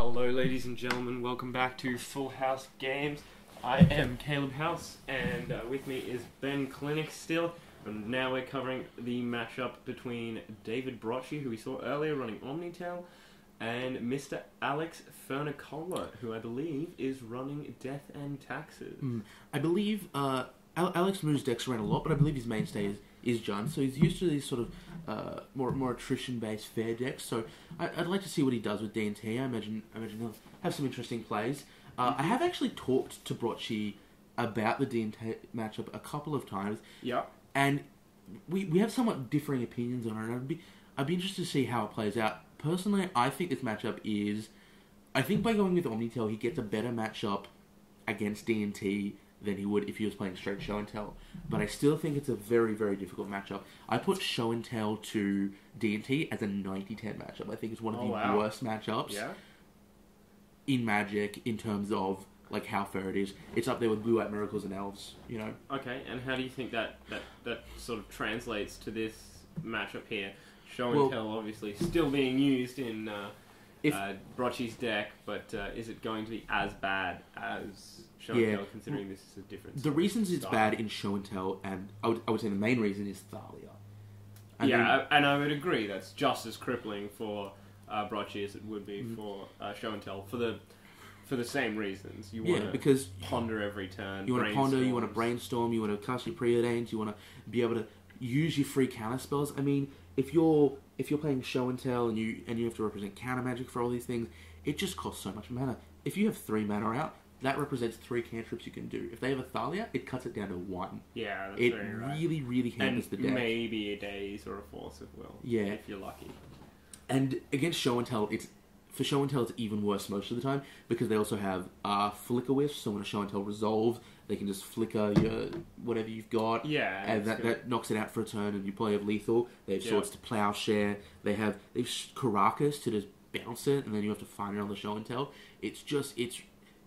Hello, ladies and gentlemen. Welcome back to Full House Games. I am Caleb House, and with me is Ben Clinic still. And now we're covering the matchup between David Brocci, who we saw earlier running Omnitell, and Mr. Alex Fernicola, who I believe is running Death and Taxes. I believe Alex moves decks around a lot, but I believe his mainstay is Jun, so he's used to these sort of more attrition-based fair decks. So I'd like to see what he does with D&T. I imagine he'll have some interesting plays. I have actually talked to Brocci about the D&T matchup a couple of times. Yeah. And we have somewhat differing opinions on it. And I'd be interested to see how it plays out. Personally, I think this matchup is... I think by going with Omnitell, he gets a better matchup against D&T than he would if he was playing straight Show and Tell. But I still think it's a very, very difficult matchup. I put Show and Tell to D&T as a 90-10 matchup. I think it's one of the worst matchups in Magic in terms of like how fair it is. It's up there with Blue White Miracles and Elves, you know. Okay, and how do you think that sort of translates to this matchup here? Show and Tell obviously still being used in Brocci's deck, but is it going to be as bad as Show and Tell, considering this is a different The reasons it's bad in Show and Tell, and I would say the main reason is Thalia. And I would agree that's just as crippling for Brocci as it would be for Show and Tell, for the same reasons. You want to ponder every turn. You want to ponder, you want to brainstorm, you want to cast your preordains, you want to be able to use your free counter spells. I mean, if you're playing Show and Tell and you have to represent counter magic for all these things, it just costs so much mana. If you have 3 mana out, that represents 3 cantrips you can do. If they have a Thalia, it cuts it down to 1. Yeah, that's it very right. really, really hampers the deck. Maybe a Daze or a Force of Will. Yeah, if you're lucky. And against Show and Tell, it's even worse most of the time because they also have Flicker Wisp. So when a Show and Tell resolves, they can just flicker your whatever you've got. Yeah, and that knocks it out for a turn. And you play of lethal. They have Swords to Plowshare. They've Caracas to just bounce it, and then you have to find it on the Show and Tell.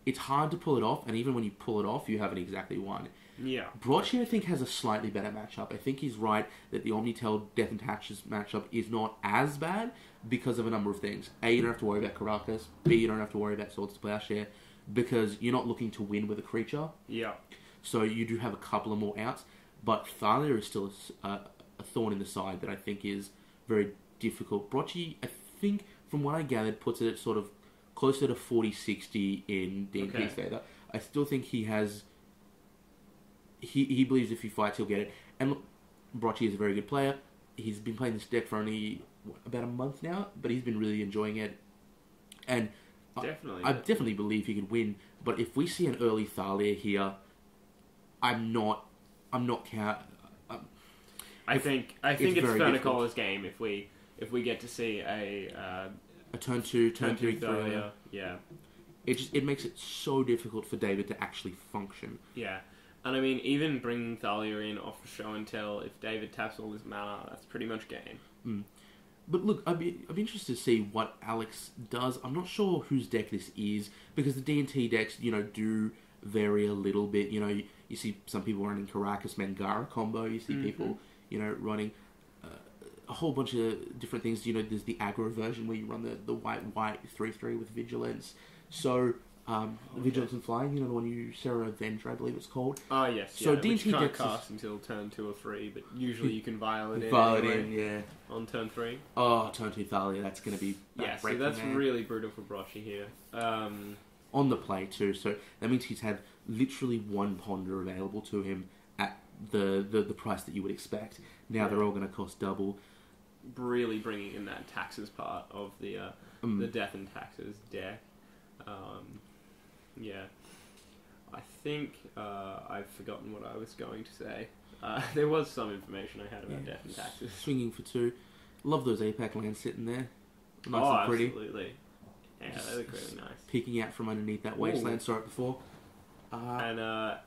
It's hard to pull it off, and even when you pull it off, you haven't exactly won. Yeah. Brocci, I think, has a slightly better matchup. I think he's right that the Omnitell Death and Taxes matchup is not as bad because of a number of things. A, you don't have to worry about Caracas. B, you don't have to worry about Swords to Plowshare because you're not looking to win with a creature. Yeah. So you do have a couple of more outs, but Thalia is still a thorn in the side that I think is very difficult. Brocci, I think, from what I gathered, puts it at sort of closer to 40-60 in D&T's favor. I still think he has... He believes if he fights, he'll get it. And look, Brocci is a very good player. He's been playing this deck for only about a month now, but he's been really enjoying it. And I definitely believe he could win. But if we see an early Thalia here, I'm not count. I think it's Fernicola's game if we get to see a turn 2, turn 3 Thalia. Yeah. It makes it so difficult for David to actually function. Yeah. And I mean, even bringing Thalia in off the Show and Tell, if David taps all his mana, that's pretty much game. But look, I'd be interested to see what Alex does. I'm not sure whose deck this is, because the D&T decks, do vary a little bit. You see some people running Caracas Mangara combo, you see people, running a whole bunch of different things. There's the aggro version where you run the white 3/3 with Vigilance. So... Vigilance and Flying, the one you Sarah Avenger, I believe it's called. Oh yes, so D&T which can't cast until turn 2 or 3, but usually you can vial it in on turn 3. Oh, turn 2 Thalia, that's going to be so that's really brutal for Brocci here. On the play too, so that means he's had literally one ponder available to him at the price that you would expect. Now they're all going to cost double. Really bringing in that taxes part of the Death and Taxes deck. I think I've forgotten what I was going to say. There was some information I had about Death and Taxes. Swinging for 2. Love those APAC lands sitting there. Nice and pretty. Absolutely. Yeah, they look really nice. Peeking out from underneath that wasteland, saw it before. And I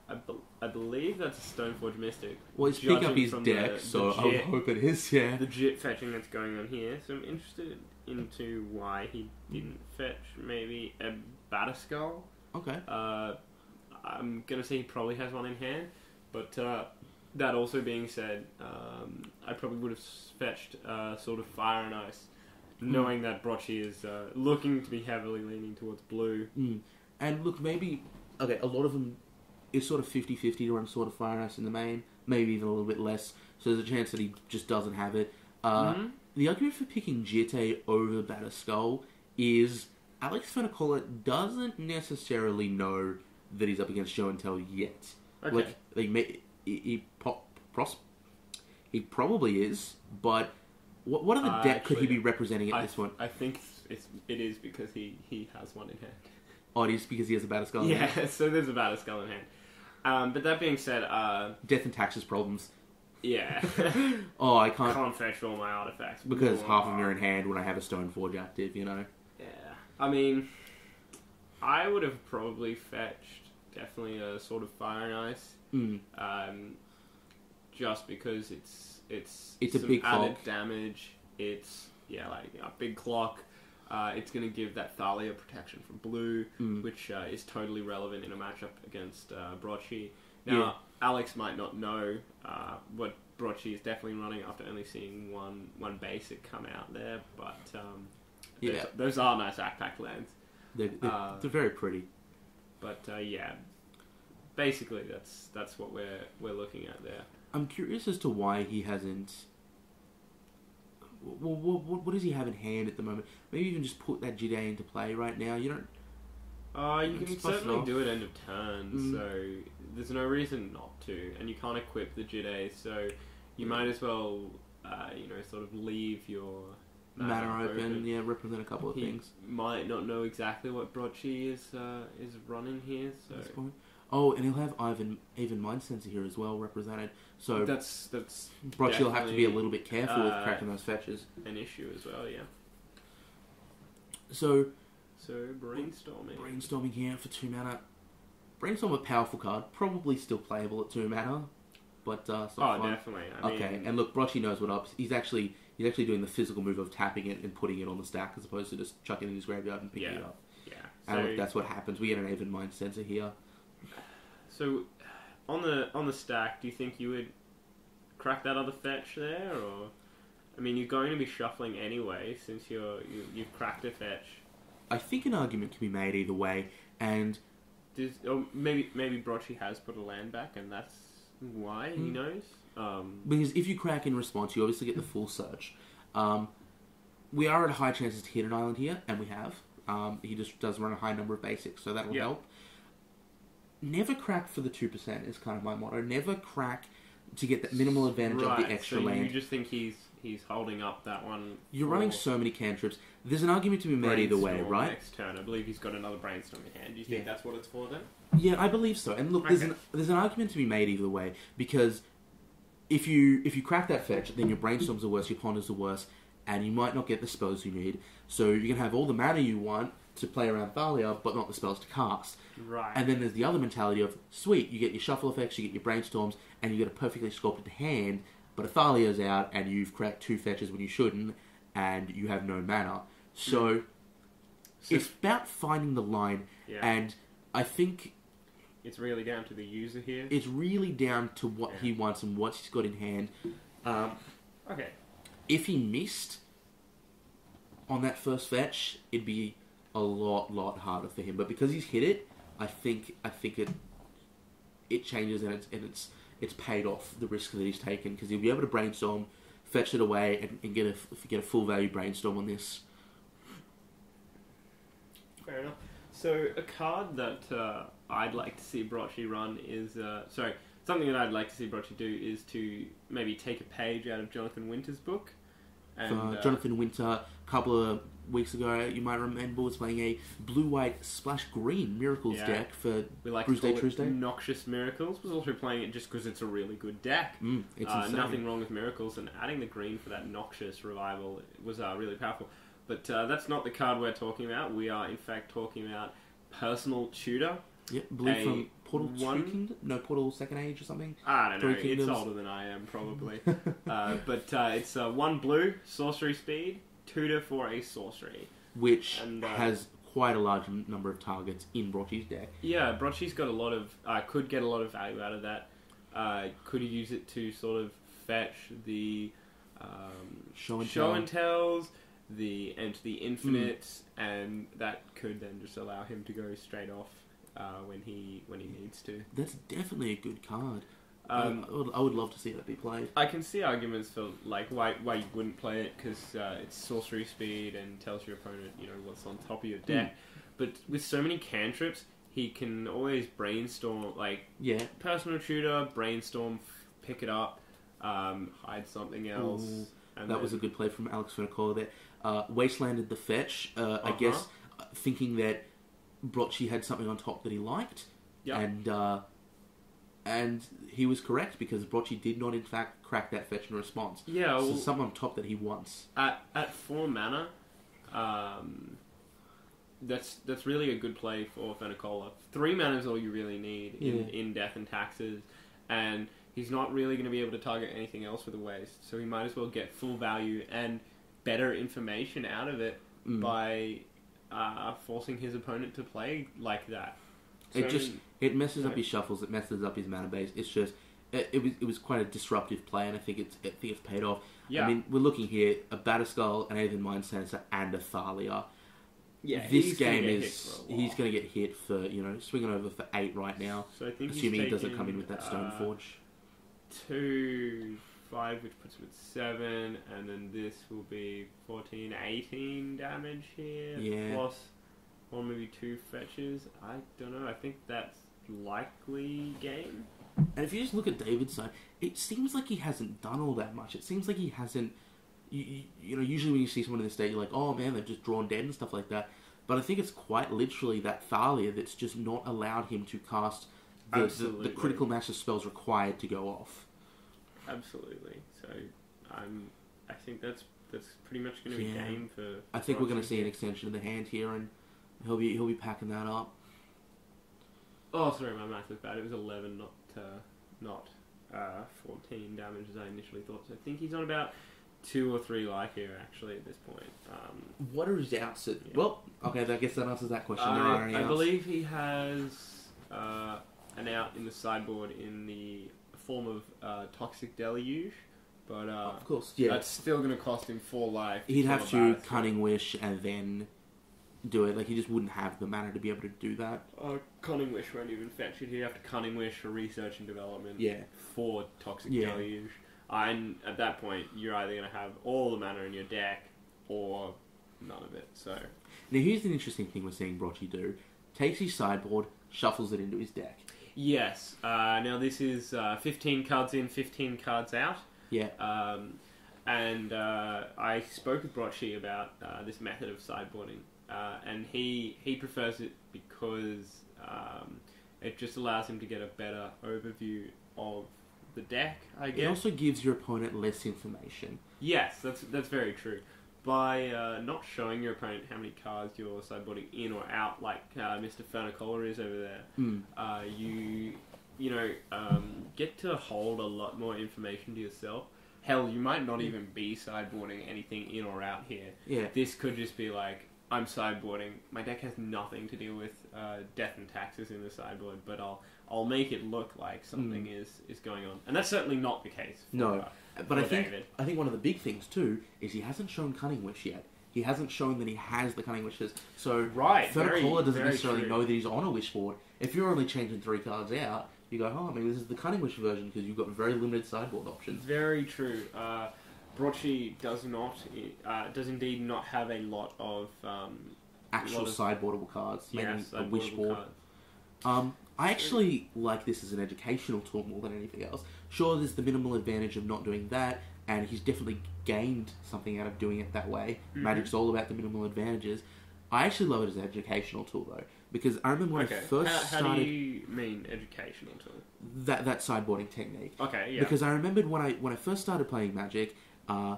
believe that's a Stoneforge Mystic. Well, he's picking up his deck, so I would hope it is, yeah. The Jit fetching that's going on here. So I'm interested into why he didn't fetch maybe a Batterskull. Okay. I'm going to say he probably has one in hand, but that also being said, I probably would have fetched sort of Fire and Ice knowing that Brocchi is looking to be heavily leaning towards blue. And look, maybe a lot of them is sort of 50-50 to run sort of Fire and Ice in the main, maybe even a little bit less. So there's a chance that he just doesn't have it. The argument for picking Jitte over Batterskull is Alex Fenicola doesn't necessarily know that he's up against Show and Tell yet. Okay. He probably is, but what other deck could he be representing at this one? I think it is because he has one in hand. Oh, it is because he has a Batterskull in hand? Yeah, so there's a Batterskull in hand. But that being said... Death and taxes problems. Yeah. Oh, I can't fetch all my artifacts. Because half of them are in hand when I have a Stoneforge active, you know? Yeah. I mean, I would have probably fetched definitely a sort of Fire and Ice. Just because it's a some big added clock. damage. It's a big clock. It's going to give that Thalia protection from blue, which is totally relevant in a matchup against Brocchi. Now, Alex might not know what Brocchi is definitely running after only seeing one basic come out there, but those are nice backpack lands. They're very pretty. But basically that's what we're looking at there. I'm curious as to why he hasn't. Well, what does he have in hand at the moment? Maybe even just put that Jide into play right now. You don't. You can certainly do it end of turn, so there's no reason not to, and you can't equip the Jide, so you might as well, sort of leave your mana open. Yeah, represent a couple of things. Might not know exactly what Brocchi is running here, so. At this point. Oh, and he'll have even Mind Sensor here as well represented. So that's Brocchi will have to be a little bit careful with cracking those fetches. An issue as well, yeah. So brainstorming here for 2 mana. Brainstorm a powerful card, probably still playable at 2 mana, but it's not fun. Definitely. Okay, and look, Brocchi knows what up. He's actually doing the physical move of tapping it and putting it on the stack as opposed to just chucking it in his graveyard and picking it up. Yeah. And look, that's what happens. We get an even Mind Sensor here. So, on the stack, do you think you would crack that other fetch there, or I mean, you're going to be shuffling anyway since you've cracked a fetch. I think an argument can be made either way, and maybe Brocchi has put a land back, and that's why he knows. Because if you crack in response, you obviously get the full search. We are at high chances to hit an island here, and we have. He just does run a high number of basics, so that'll help. Never crack for the 2% is kind of my motto. Never crack to get that minimal advantage of the extra land. You just think he's holding up that one. You're running so many cantrips. There's an argument to be made either way, right? Next turn, I believe he's got another brainstorm in hand. Do you think that's what it's for then? Yeah, I believe so. And look, there's an argument to be made either way, because if you crack that fetch, then your brainstorms are worse, your ponders are worse, and you might not get the spells you need. So you can have all the mana you want to play around Thalia, but not the spells to cast. Right. And then there's the other mentality of, sweet, you get your shuffle effects, you get your brainstorms, and you get a perfectly sculpted hand, but a Thalia's out, and you've cracked 2 fetches when you shouldn't, and you have no mana. So it's about finding the line, and I think it's really down to the user here. It's really down to what he wants and what he's got in hand. Okay. If he missed on that first fetch, it'd be a lot harder for him. But because he's hit it, I think it changes and it's paid off the risk that he's taken, because he'll be able to brainstorm, fetch it away, and get a full value brainstorm on this. Fair enough. So a card that I'd like to see Brocchi run is something that I'd like to see Brocchi do is to maybe take a page out of Jonathan Winter's book. And Jonathan Winter, a couple of weeks ago, you might remember, was playing a blue-white splash-green Miracles deck for Bruce Day Tuesday. Noxious Miracles. Was also playing it just because it's a really good deck. It's insane. Nothing wrong with Miracles, and adding the green for that Noxious revival was really powerful. But that's not the card we're talking about. We are, in fact, talking about Personal Tutor. Yeah, blue from Portal 2 Kingdom? No, Portal 2nd Age or something? I don't know. It's older than I am, probably. But it's 1 blue, sorcery speed, tutor for a sorcery. Which has quite a large number of targets in Brocchi's deck. Yeah, Brocchi's got a lot of... could get a lot of value out of that. Could he use it to sort of fetch the... Show and Tells, enter the infinite, and that could then just allow him to go straight off when he needs to. That's definitely a good card. I would love to see that be played. I can see arguments for like why you wouldn't play it, because it's sorcery speed and tells your opponent what's on top of your deck. But with so many cantrips, he can always brainstorm, personal tutor, brainstorm, pick it up, hide something else. Ooh, and that was a good play from Alex Funicola there. Wastelanded the fetch, I guess, thinking that Brocci had something on top that he liked. Yep. And he was correct, because Brocci did not, in fact, crack that fetch in response. Yeah, so something on top that he wants. At 4 mana, that's really a good play for Funicola. 3 mana is all you really need in Death and Taxes, and he's not really going to be able to target anything else with a waste, so he might as well get full value and better information out of it by forcing his opponent to play like that. So, it messes up his shuffles. It messes up his mana base. It's just it was quite a disruptive play, and I think it's paid off. Yeah. I mean, we're looking here a Batterskull, an Aether Mind Sensor, and a Thalia. Yeah, this game he's going to get hit for swinging over for 8 right now. So I think assuming he doesn't come in with that Stoneforge. 2, 5, which puts him at 7, and then this will be 14, 18 damage here. Yeah. Plus, or maybe 2 fetches. I don't know. I think that's likely game. And if you just look at David's side, it seems like he hasn't done all that much. It seems like he hasn't. Usually when you see someone in the state, you're like, oh man, they've just drawn dead and stuff like that. But I think it's quite literally that Thalia that's just not allowed him to cast the critical mass of spells required to go off. Absolutely. So I think that's pretty much going to be game for. I think we're going to see an extension of the hand here, and he'll be packing that up. Oh, sorry, my math was bad. It was 11, not 14 damage as I initially thought. So I think he's on about 2 or 3 life here, actually, at this point. What are his outs? Well, okay, I guess that answers that question. I believe he has an out in the sideboard in the form of Toxic Deluge, but of course, yeah, that's still going to cost him 4 life. He'd have to Cunning Wish and then do it. Like, he just wouldn't have the mana to be able to do that. Cunning Wish won't even fetch it. He'd have to Cunning Wish for research and development for Toxic Deluge. And at that point, you're either going to have all the mana in your deck or none of it. So now, here's an interesting thing we're seeing Brocci do. Takes his sideboard, shuffles it into his deck. Yes. Now, this is 15 cards in, 15 cards out. Yeah. And I spoke with Brocci about this method of sideboarding. And he prefers it because it just allows him to get a better overview of the deck, I guess. It also gives your opponent less information. Yes, that's very true. By not showing your opponent how many cards you're sideboarding in or out, like Mr. Funicola is over there, you get to hold a lot more information to yourself. Hell, you might not even be sideboarding anything in or out here. Yeah. This could just be like, I'm sideboarding. My deck has nothing to do with Death and Taxes in the sideboard, but I'll make it look like something is going on, and that's certainly not the case. But I think one of the big things too is he hasn't shown Cunning Wish yet. He hasn't shown that he has the Cunning Wishes. So Funicola doesn't necessarily know that he's on a wish board. If you're only changing 3 cards out, you go, oh, maybe this is the Cunning Wish version because you've got very limited sideboard options. Very true. Brocci does indeed not have a lot of actual sideboardable cards, maybe a wish board. Cards. I actually like this as an educational tool more than anything else. Sure, there's the minimal advantage of not doing that, and he's definitely gained something out of doing it that way. Mm-hmm. Magic's all about the minimal advantages. I actually love it as an educational tool, though, because I remember when I first started... How do you mean educational tool? That sideboarding technique. Okay, yeah. Because I remembered when I first started playing Magic, I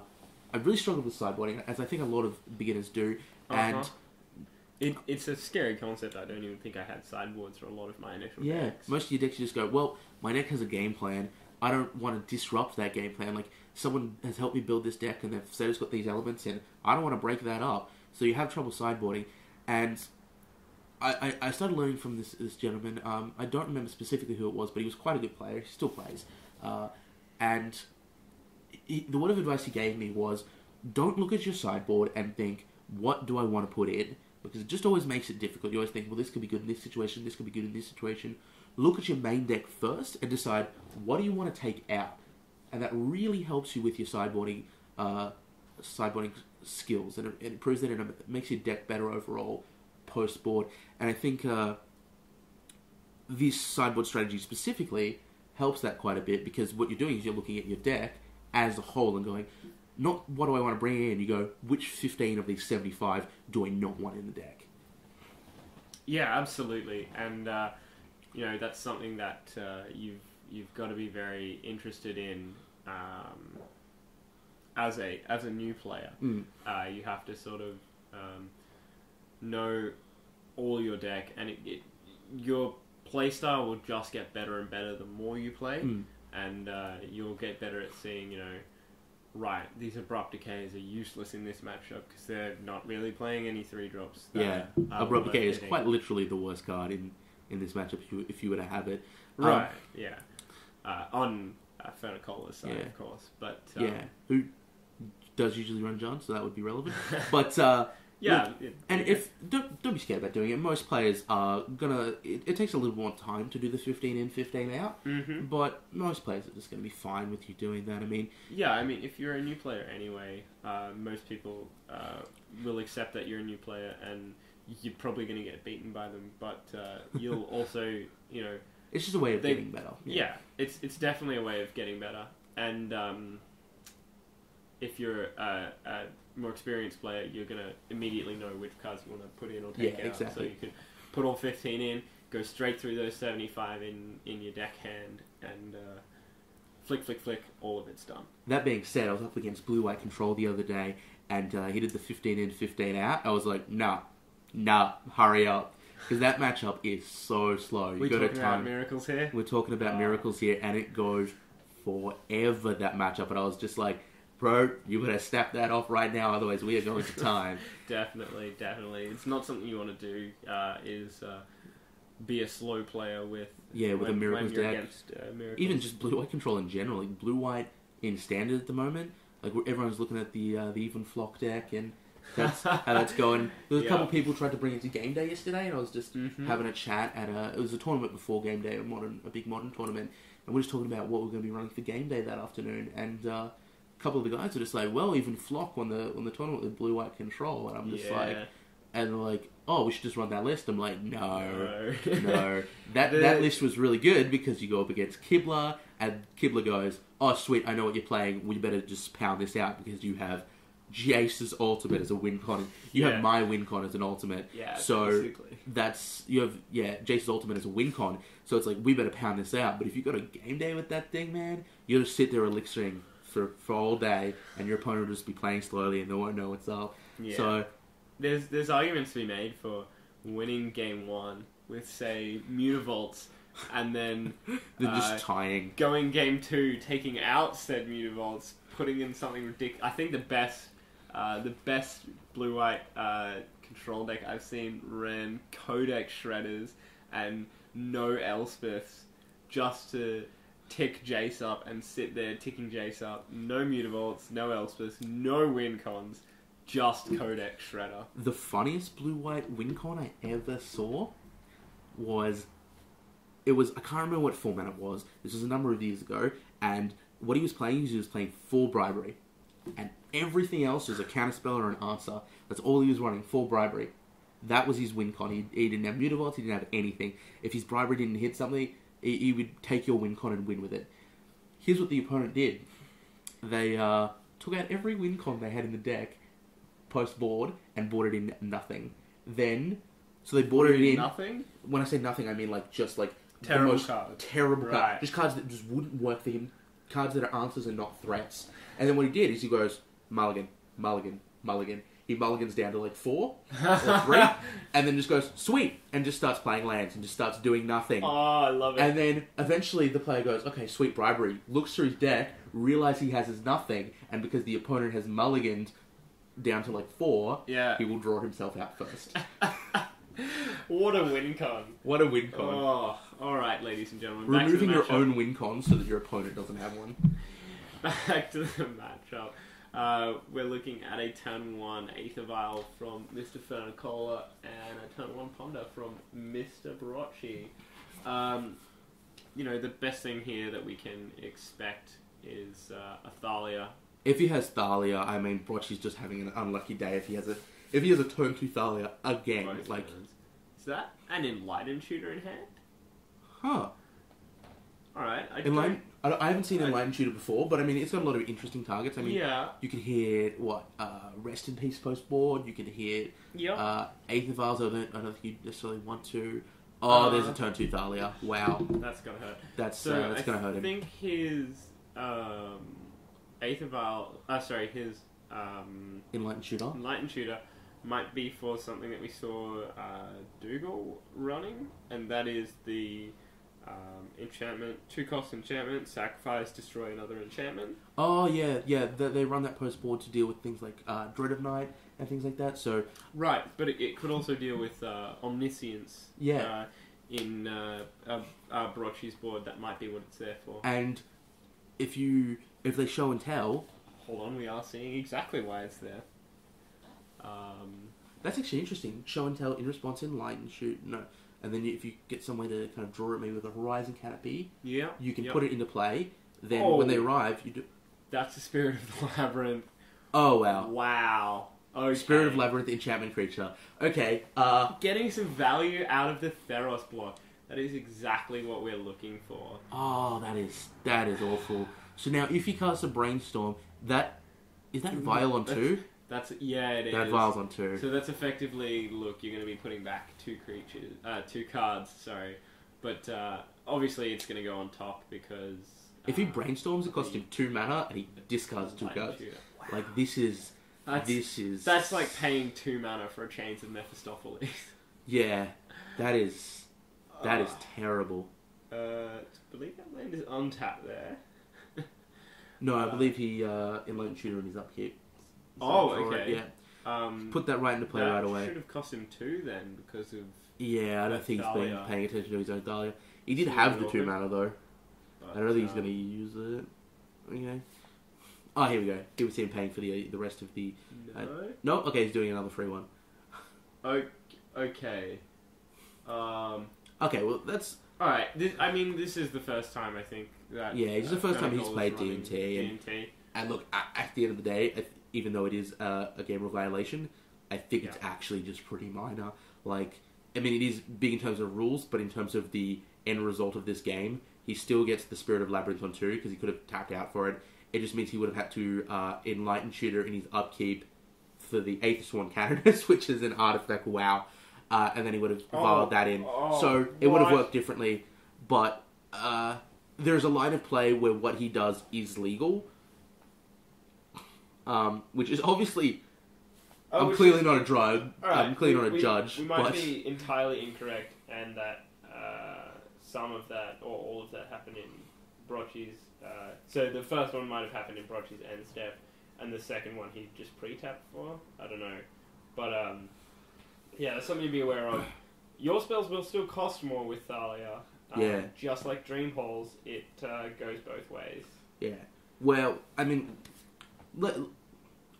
really struggled with sideboarding, as I think a lot of beginners do, and... It's a scary concept. I don't even think I had sideboards for a lot of my initial decks. Most of your decks you just go, well, my deck has a game plan. I don't want to disrupt that game plan. Like, someone has helped me build this deck and they've said it's got these elements in. I don't want to break that up. So you have trouble sideboarding. And I started learning from this gentleman. I don't remember specifically who it was, but he was quite a good player. He still plays. And the word of advice he gave me was, don't look at your sideboard and think, what do I want to put in? Because it just always makes it difficult. You always think, well, this could be good in this situation, this could be good in this situation. Look at your main deck first and decide, what do you want to take out? And that really helps you with your sideboarding skills, and it improves that, and it makes your deck better overall post-board. And I think this sideboard strategy specifically helps that quite a bit, because what you're doing is you're looking at your deck as a whole and going, not what do I want to bring in, you go, which 15 of these 75 do I not want in the deck? Yeah, absolutely. And, that's something that you've got to be very interested in as a new player. You have to sort of know all your deck, and your playstyle will just get better and better the more you play, and you'll get better at seeing, right, these Abrupt Decays are useless in this matchup because they're not really playing any 3-drops. Abrupt Decay is quite literally the worst card in this matchup if you were to have it. Right, on Fernicola's side, of course. But who does usually run John, so that would be relevant. But don't be scared about doing it. Most players are gonna. It takes a little more time to do the 15 in, 15 out. But most players are just gonna be fine with you doing that. I mean, if you're a new player anyway, most people will accept that you're a new player, and you're probably gonna get beaten by them. But you'll also, it's just a way of getting better. Yeah, it's definitely a way of getting better, and if you're a more experienced player, you're going to immediately know which cards you want to put in or take out. Exactly. So you can put all 15 in, go straight through those 75 in your deck hand, and flick, flick, flick, all of it's done. That being said, I was up against Blue-White Control the other day, and he did the 15 in, 15 out. I was like, nah, hurry up. Because that matchup is so slow. We're talking about miracles here? We're talking about miracles here, and it goes forever, that matchup. And I was just like, bro, you better snap that off right now, otherwise we are going to time. Definitely. It's not something you want to do, be a slow player with a Miracles deck. Against, Miracles. Even just Blue-White Control in general. Like Blue-White in Standard at the moment, like everyone's looking at the Even Flock deck, and that's how that's going. There was a couple of people tried to bring it to Game Day yesterday, and I was just having a chat at it was a tournament before Game Day, a big modern tournament, and we're just talking about what we're going to be running for Game Day that afternoon, and a couple of the guys are just like, well, even Flock won the tournament with Blue-White Control, and I'm just like, and they're like, oh, we should just run that list. I'm like, no. That list was really good because you go up against Kibler, and Kibler goes, oh, sweet, I know what you're playing, we better just pound this out because you have Jace's ultimate as a win con. You have my win con as an ultimate. Yeah, so basically. You have Jace's ultimate as a win con. So it's like, we better pound this out. But if you got a Game Day with that thing, man, you'll just sit there elixiring for all day, and your opponent will just be playing slowly, and they won't know what's up. Yeah. So there's arguments to be made for winning game 1 with, say, Mutavaults, and then just tying. Going game 2, taking out said Mutavaults, putting in something ridiculous. I think the best Blue-White control deck I've seen ran Codex Shredders and no Elspeths just to tick Jace up and sit there ticking Jace up. No Mutavaults, no Elspeths, no win cons, just Codex Shredder. The funniest Blue-White win con I ever saw was, I can't remember what format it was. This was a number of years ago, and what he was playing full bribery. And everything else was a counterspell or an answer. That's all he was running, full bribery. That was his win con. He didn't have Mutavaults, he didn't have anything. If his bribery didn't hit something, he would take your win con and win with it. Here's what the opponent did. They took out every win con they had in the deck post-board and bought it in nothing. So they bought it in... Nothing? When I say nothing, I mean just terrible the most cards. Terrible cards. Just cards that just wouldn't work for him. Cards that are answers and not threats. And then what he did is he goes, mulligan, mulligan, mulligan. He mulligans down to 4 or 3, and then just goes, sweet, and just starts playing lands and just starts doing nothing. Oh, I love it. And then eventually the player goes, okay, sweet bribery, looks through his deck, realizes he has his nothing, and because the opponent has mulliganed down to 4, he will draw himself out first. What a win con. What a win con. Oh, alright, ladies and gentlemen. Removing your own win con so that your opponent doesn't have one. Back to the matchup. We're looking at a turn 1 Aether Vial from Mr. Fernicola and a turn 1 Ponder from Mr. Brocci. The best thing here that we can expect is a Thalia. If he has Thalia, I mean, Brocci's just having an unlucky day if he has a turn 2 Thalia again. Both Like, turns. Is that an Enlightened Shooter in hand? huh. Alright, I haven't seen Enlightened Shooter before, but I mean, it's got a lot of interesting targets. I mean, yeah. you can hit, Rest in Peace post-board, you can hit Yep. Aether Vials, I don't think you necessarily want to. Oh, there's a turn 2 Thalia. Wow. That's gonna hurt. That's So gonna hurt him. I think his Aether Vial, his Enlightened Shooter? Enlightened Shooter might be for something that we saw Dougal running, and that is the enchantment, 2-cost enchantment, sacrifice, destroy another enchantment. Oh, yeah. They run that post-board to deal with things like Dread of Night and things like that, so... Right, but it could also deal with Omniscience. Yeah. In Brocci's board, that might be what it's there for. And if they show and tell... Hold on, we are seeing exactly why it's there. That's actually interesting. Show and tell in response in light and shoot. No. And then if you get some way to kind of draw it maybe with a Horizon Canopy, you can put it into play. Then when they arrive, you do... That's the Spirit of the Labyrinth. Oh, wow. Wow. Okay. Spirit of Labyrinth enchantment creature. Okay, Getting some value out of the Theros block. That is exactly what we're looking for. Oh, that is awful. So now, if you cast a Brainstorm, is that Vial on 2? It is. That Vial's on 2. So that's effectively, look, you're going to be putting back 2 cards, sorry. But obviously it's going to go on top because... if he Brainstorms, it costs him 2 mana and he discards 2 cards. Wow. Like, this is... That's like paying 2 mana for a Chains of Mephistopheles. Yeah, that is terrible. I believe that land is untapped there. No, I believe he Enlightened Shooter in his upkeep. Okay. Yeah. Put that right into play right away. Should have cost him 2 then because of... Yeah, I don't think he's been paying attention to his own Thalia. He did So have the 2 mana though. But, I don't think he's going to use it. Okay. Oh, here we go. Here we see him paying for the rest of the... No? Okay, he's doing another free one. Okay. Okay, well, that's... Alright, this is the first time I think that... Yeah, it's the first time he's Fernicola played is running D&T. And look, at the end of the day, even though it is a game of Violation, I think it's actually just pretty minor. Like, I mean, it is big in terms of rules, but in terms of the end result of this game, he still gets the Spirit of Labyrinth on 2, because he could have tapped out for it. It just means he would have had to Enlighten Shooter in his upkeep for the Aether Sworn Canonist, which is an artifact, wow. And then he would have filed that in. So it would have worked differently. But there's a line of play where what he does is legal. Which is obviously... I'm clearly not a drug. I'm clearly not a judge. We might be entirely incorrect, and that some of that, or all of that, happened in Brocci's... so the first one might have happened in Brocci's end step, and the second one he just pre-tapped for. I don't know. But, yeah, that's something to be aware of. Your spells will still cost more with Thalia. Yeah. Just like Dream Halls, it goes both ways. Yeah. Well, I mean...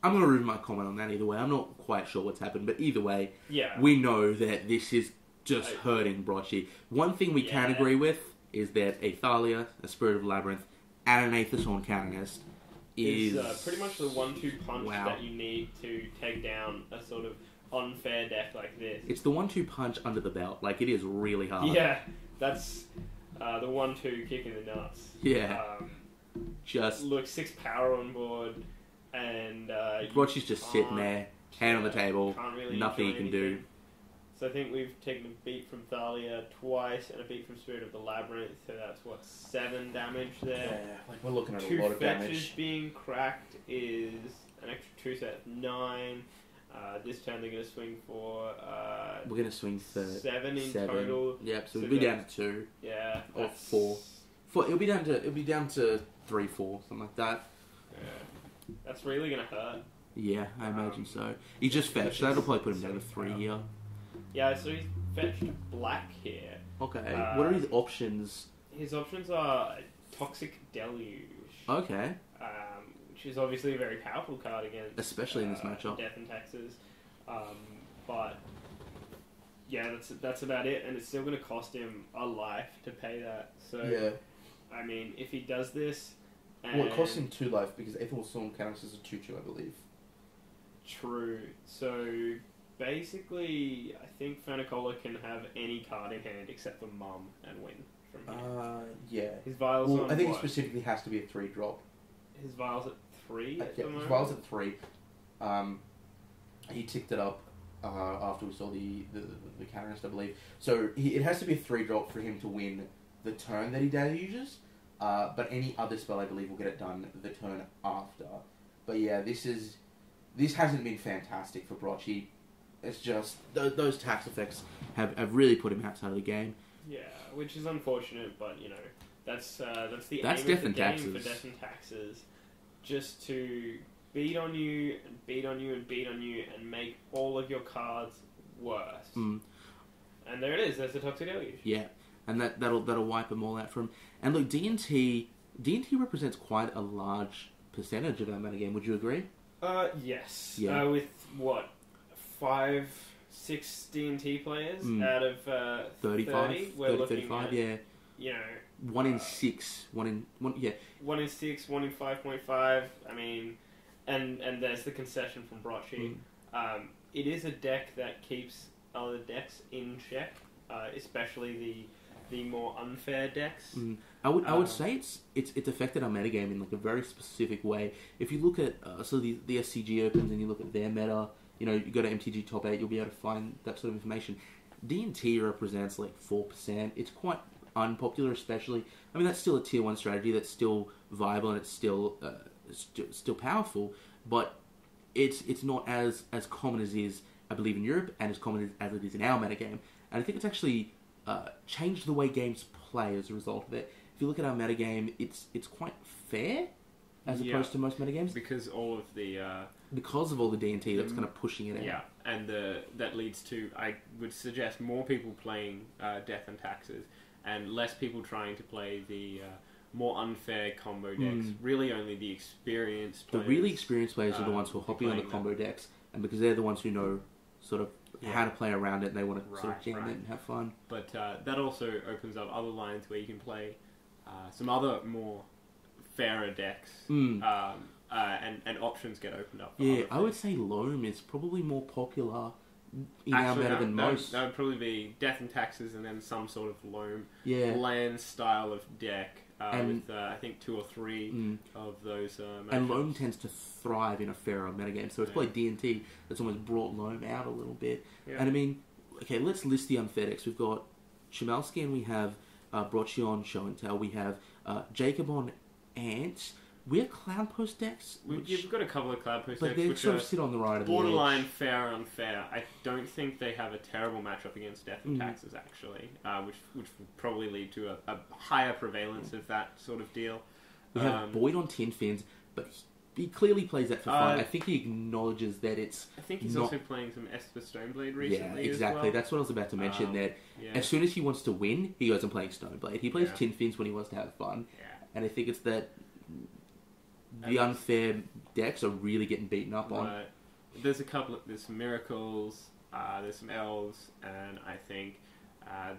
I'm going to ruin my comment on that either way. I'm not quite sure what's happened, but either way, we know that this is just hurting Brocci. One thing we can agree with is that a Thalia, a Spirit of Labyrinth, and an Aether Sworn Canonist is... pretty much the 1-2 punch that you need to take down a sort of unfair deck like this. It's the 1-2 punch under the belt. Like, it is really hard. Yeah, that's the 1-2 kick in the nuts. Yeah. Just... Look, 6 power on board, and... Brocci's just sitting there, hand on the table, really nothing you can do. So I think we've taken a beat from Thalia twice, and a beat from Spirit of the Labyrinth, so that's, 7 damage there? Yeah, like we're looking at 2 a lot of fetches damage. Being cracked is an extra 2, so that's 9. This turn they're going to swing for... we're going to swing for 7 in total. Yep, so we'll be down to 2. Yeah. Or 4. It'll be down to 3, 4, something like that. Yeah. That's really going to hurt. Yeah, I imagine so. He just fetched. That'll probably put him down to 3 here. Yeah, so he's fetched black here. Okay. What are his options? His options are Toxic Deluge. Okay. which is obviously a very powerful card against, especially in this matchup. Death and Taxes. But yeah, that's about it, and it's still going to cost him a life to pay that. So Yeah. I mean, if he does this, Well, it costs him 2 life because Aetherwall Storm counts as a 2/2, I believe. True. So basically, I think Fanicola can have any card in hand except for Mum and win from here. Yeah. His Vial's Well, on I think what? it specifically has to be a 3-drop. His Vial's at 3 at Yeah, the his moment? Vial's at 3. He ticked it up after we saw the counterist, I believe. So it has to be a 3-drop for him to win the turn that he deluges. But any other spell, I believe, will get it done the turn after. But yeah, this hasn't been fantastic for Brocchi. It's just those tax effects have really put him outside of the game. Yeah, which is unfortunate, but you know that's the aim Death of the and game Taxes. for Death and Taxes, just to beat on you and beat on you and beat on you and make all of your cards worse. Mm. And there it is. There's the Toxic Deluge. Yeah, and that'll wipe them all out from. And look, D&T represents quite a large percentage of our metagame. Would you agree? Yes. Yeah. With what 5, 6 D&T players out of 35, 30, we're 30, looking 35, at, yeah. You know, 1 in 6, 1 in 1 in 6, 1 in 5.5. I mean, and there's the concession from Brocchi. It is a deck that keeps other decks in check, especially the more unfair decks. I would say it's affected our metagame in like a very specific way. If you look at the SCG opens and you look at their meta, you know, you go to MTG Top 8, you'll be able to find that sort of information. D&T represents like 4%. It's quite unpopular, especially. I mean, that's still a tier 1 strategy that's still viable and it's still powerful, but it's not as common as it is, I believe, in Europe and as common as it is in our metagame. And I think it's actually changed the way games play as a result of it. If you look at our metagame, it's quite fair as opposed to most metagames. Because all of the... because of all the D&T that's kind of pushing it out. Yeah, and that leads to, I would suggest, more people playing Death and Taxes and less people trying to play the more unfair combo decks. Really only the experienced players. The really experienced players are the ones who are hopping on the combo decks, and because they're the ones who know sort of how to play around it and they want to sort of jam it and have fun. But that also opens up other lines where you can play some other more fairer decks. And options get opened up. Yeah, I would say Loam is probably more popular in our meta than most. That would probably be Death and Taxes and then some sort of Loam land style of deck with I think 2 or 3 of those matchups. And Loam tends to thrive in a fairer metagame, so it's probably D&T that's almost brought Loam out a little bit. Yeah. And I mean, okay, let's list the unfair decks. We've got Chimalski and we have Brocchi on Show and Tell. We have Jacob on Ants. We have Cloud Post decks. We've got a couple of Cloud Post decks, they which sort of sit on the right of the borderline edge. fair and unfair. I don't think they have a terrible matchup against Death and Taxes, actually, which would probably lead to a higher prevalence of that sort of deal. We have Boyd on Tin Fins, but he clearly plays that for fun. I think he acknowledges that it's. I think he's also playing some Esper Stoneblade recently. Yeah, exactly. As well. That's what I was about to mention. That as soon as he wants to win, he goes and plays Stoneblade. He plays Tin Fins when he wants to have fun, and I think it's that. The unfair decks are really getting beaten up on. There's there's some Miracles, there's some Elves, and I think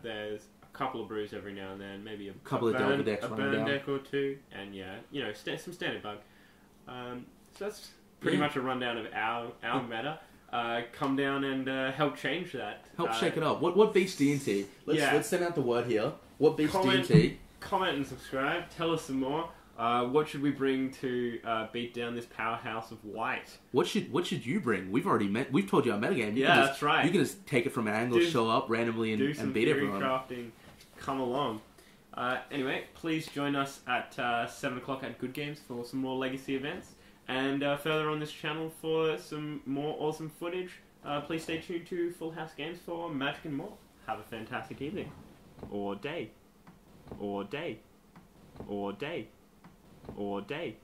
there's a couple of brews every now and then, maybe a couple of Delver decks, a burn deck or two, and some standard bug. So that's pretty much a rundown of our meta. Come down and help change that. Help shake it up. What beats D&T? Let's send out the word here. What beats D&T? Comment and subscribe. Tell us some more. What should we bring to beat down this powerhouse of white? What should you bring? We've told you our metagame. That's right. You can just take it from an angle, show up randomly, and beat everyone. Crafting. Come along. Anyway, please join us at 7 o'clock at Good Games for some more Legacy events, and further on this channel for some more awesome footage. Please stay tuned to Full House Games for Magic and more. Have a fantastic evening, or day, or day, or day. Or day.